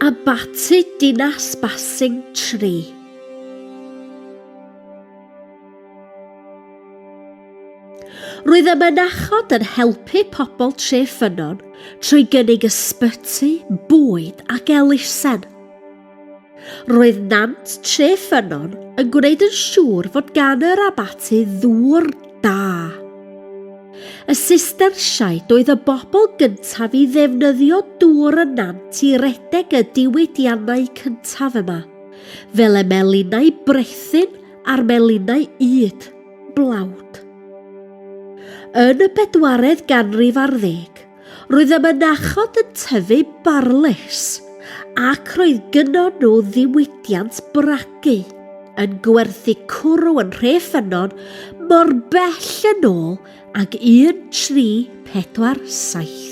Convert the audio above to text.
Abati Dinas Basing Tree. Roedd y mynachod yn helpu pobl Tre Ffynnon trwy gynnig ysbyty, bwyd ac elusen. Roedd Nant Tre Ffynnon yn gwneud yn siŵr fod gan yr abati ddŵr da. Y sistersiaid oedd y bobl gyntaf i ddefnyddio dŵr y Nant i redeg y diwydiannau cyntaf yma, fel y melinau brethyn a'r melinau yd, blawd. Yn y 4edd ganrif ar 10, roedd y mynachod yn tyfu barlus ac roedd gynnon nhw ddiwydiant bragu yn gwerthu cwrw yn Rhe Ffynnon mor bell yn ôl ag 1347.